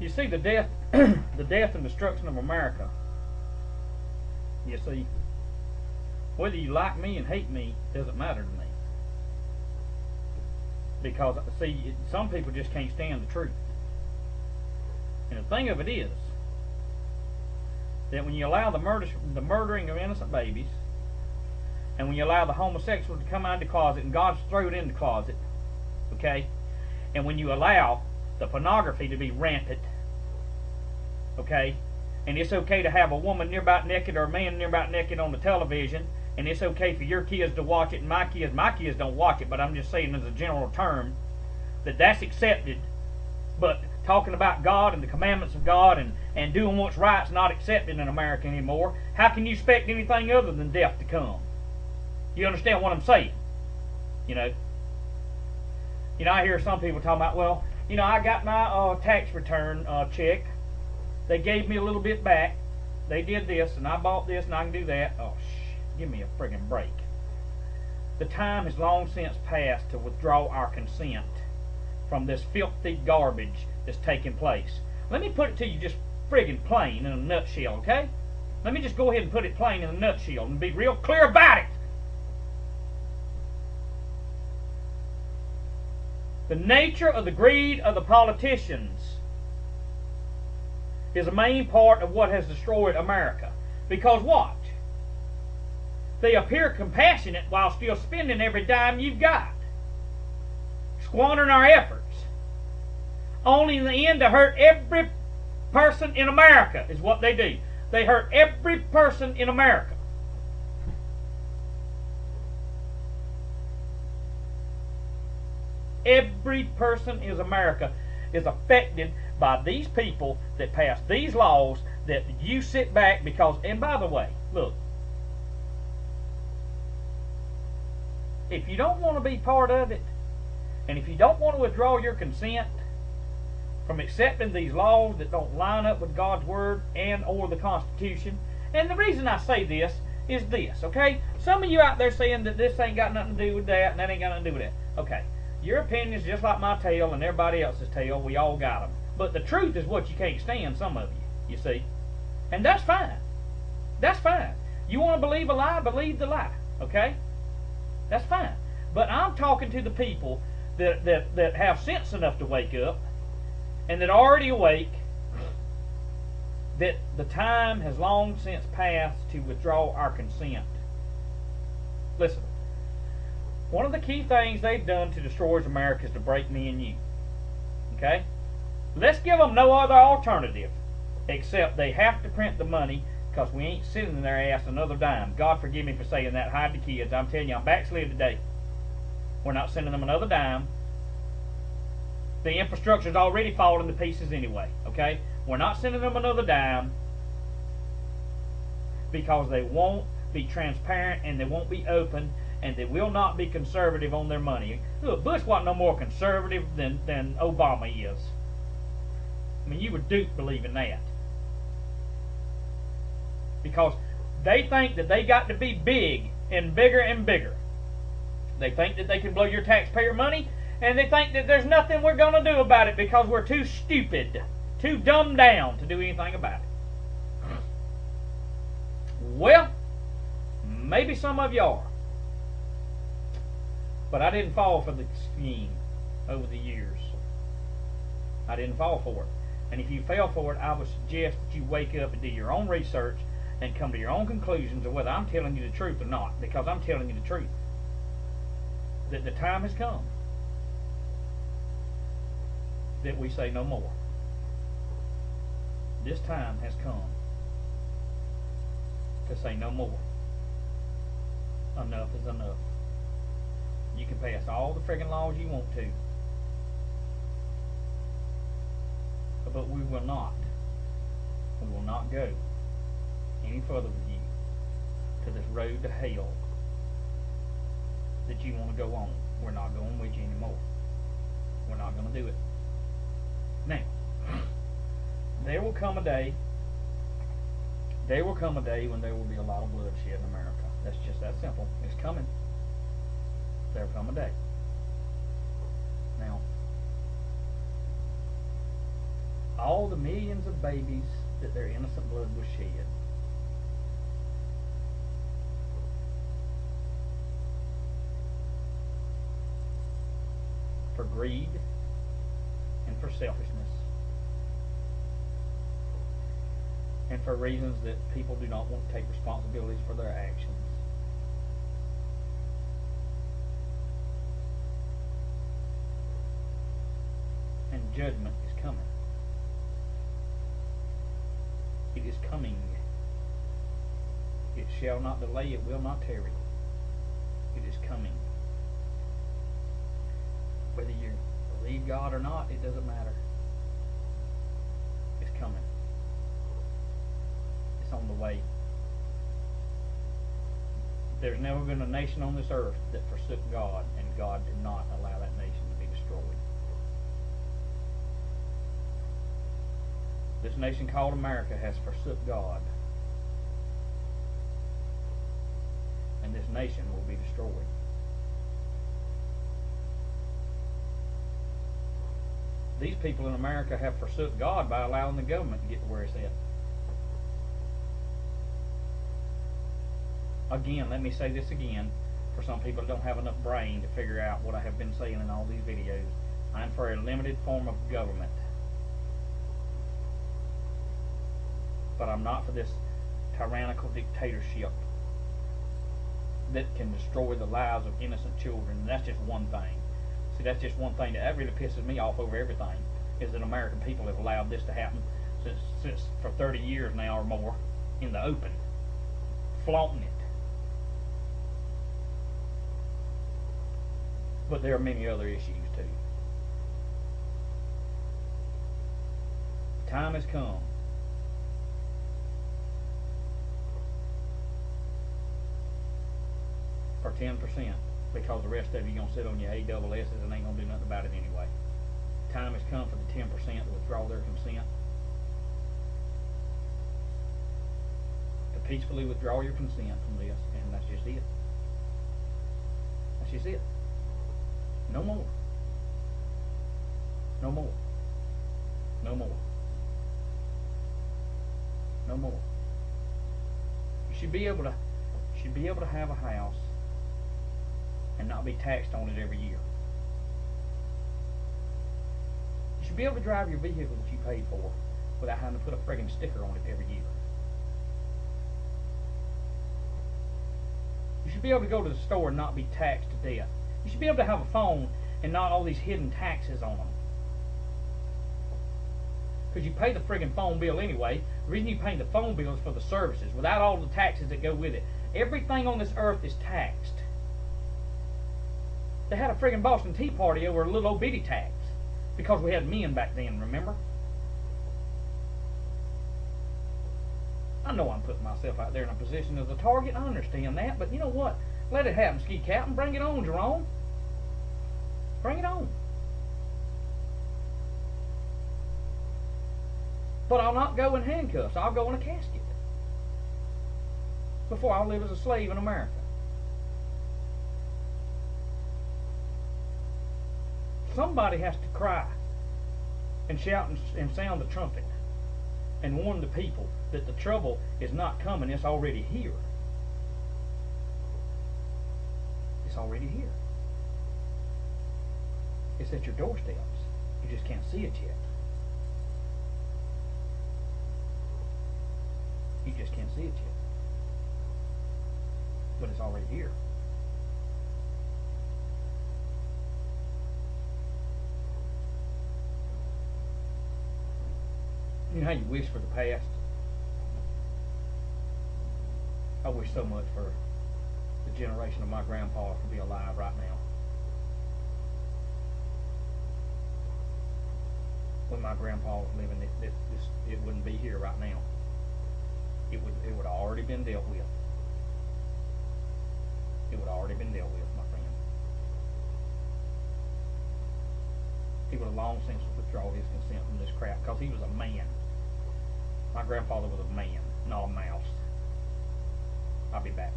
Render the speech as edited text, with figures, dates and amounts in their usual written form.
You see, the death, the death and destruction of America. You see, whether you like me and hate me doesn't matter to me. Because, see, some people just can't stand the truth. And the thing of it is that when you allow the murdering of innocent babies, and when you allow the homosexuals to come out of the closet, and God's thrown in the closet, okay, and when you allow the pornography to be rampant, okay, and it's okay to have a woman near about naked or a man near about naked on the television, and it's okay for your kids to watch it, and my kids don't watch it, but I'm just saying as a general term, that's accepted. But talking about God and the commandments of God and doing what's right is not accepted in America anymore. How can you expect anything other than death to come? You understand what I'm saying? You know, I hear some people talking about, well, I got my tax return check. They gave me a little bit back. They did this, and I bought this, and I can do that. Oh, give me a friggin' break. The time has long since passed to withdraw our consent from this filthy garbage that's taking place. Let me put it to you just friggin' plain in a nutshell, okay? Let me just go ahead and put it plain in a nutshell and be real clear about it. The nature of the greed of the politicians is a main part of what has destroyed America. Because what? They appear compassionate while still spending every dime you've got, squandering our efforts, only in the end to hurt every person in America is what they do. They hurt every person in America. Every person in America is affected by these people that pass these laws that you sit back because, and by the way, look, if you don't want to be part of it, and if you don't want to withdraw your consent from accepting these laws that don't line up with God's Word and or the Constitution, and the reason I say this is this, okay? Some of you out there saying that this ain't got nothing to do with that, and that ain't got nothing to do with that. Okay, your opinion is just like my tail and everybody else's tail. We all got them. But the truth is what you can't stand, some of you see. And that's fine. That's fine. You want to believe a lie, believe the lie, okay? That's fine. But I'm talking to the people that have sense enough to wake up and that are already awake, that the time has long since passed to withdraw our consent. Listen, one of the key things they've done to destroy America is to break me and you. Okay? Let's give them no other alternative except they have to print the money, because we ain't sitting in their ass another dime. God forgive me for saying that. Hide the kids. I'm telling you, I'm backslid today. We're not sending them another dime. The infrastructure's already falling to pieces anyway. Okay? We're not sending them another dime because they won't be transparent and they won't be open and they will not be conservative on their money. Look, Bush wasn't no more conservative than Obama is. I mean, you would Duke believe in that. Because they think that they got to be big and bigger and bigger. They think that they can blow your taxpayer money, and they think that there's nothing we're going to do about it because we're too stupid, too dumbed down to do anything about it. Well, maybe some of you are. But I didn't fall for the scheme over the years. I didn't fall for it. And if you fell for it, I would suggest that you wake up and do your own research and come to your own conclusions of whether I'm telling you the truth or not. Because I'm telling you the truth. That the time has come that we say no more. This time has come to say no more. Enough is enough. You can pass all the friggin' laws you want to, but we will not go any further with you to this road to hell that you want to go on. We're not going with you anymore. We're not going to do it. Now, there will come a day when there will be a lot of bloodshed in America. That's just that simple. It's coming. There will come a day. Now, all the millions of babies that their innocent blood was shed. For greed and for selfishness, and for reasons that people do not want to take responsibilities for their actions. And judgment is coming. It is coming. It shall not delay, it will not tarry. It is coming. Whether you believe God or not, it doesn't matter. It's coming. It's on the way. There's never been a nation on this earth that forsook God, and God did not allow that nation to be destroyed. This nation called America has forsook God, and this nation will be destroyed. These people in America have forsook God by allowing the government to get to where it's at. Again, let me say this again, for some people that don't have enough brain to figure out what I have been saying in all these videos. I'm for a limited form of government. But I'm not for this tyrannical dictatorship that can destroy the lives of innocent children. And that's just one thing. See, that's just one thing that really pisses me off over everything, is that American people have allowed this to happen since for 30 years now or more in the open, flaunting it. But there are many other issues too. The time has come for 10%, because the rest of you going to sit on your ASS's and ain't going to do nothing about it anyway. Time has come for the 10% to withdraw their consent. To peacefully withdraw your consent from this, and that's just it. That's just it. No more. No more. No more. No more. You should be able to have a house and not be taxed on it every year. You should be able to drive your vehicle that you paid for without having to put a friggin' sticker on it every year. You should be able to go to the store and not be taxed to death. You should be able to have a phone and not all these hidden taxes on them. Because you pay the friggin' phone bill anyway. The reason you pay the phone bill is for the services, without all the taxes that go with it. Everything on this earth is taxed. They had a friggin' Boston Tea Party over a little old bitty tax because we had men back then, remember? I know I'm putting myself out there in a position as a target. I understand that, but you know what? Let it happen, Ski Captain. Bring it on, Jerome. Bring it on. But I'll not go in handcuffs. I'll go in a casket before I'll live as a slave in America. Somebody has to cry and shout and sound the trumpet and warn the people that the trouble is not coming. It's already here. It's already here. It's at your doorsteps. You just can't see it yet. You just can't see it yet. But it's already here. You know how you wish for the past? I wish so much for the generation of my grandpa to be alive right now. When my grandpa was living, it wouldn't be here right now. It would have already been dealt with. It would have already been dealt with, my friend. He would have long since withdrawn his consent from this crap, because he was a man. My grandfather was a man, not a mouse. I'll be back.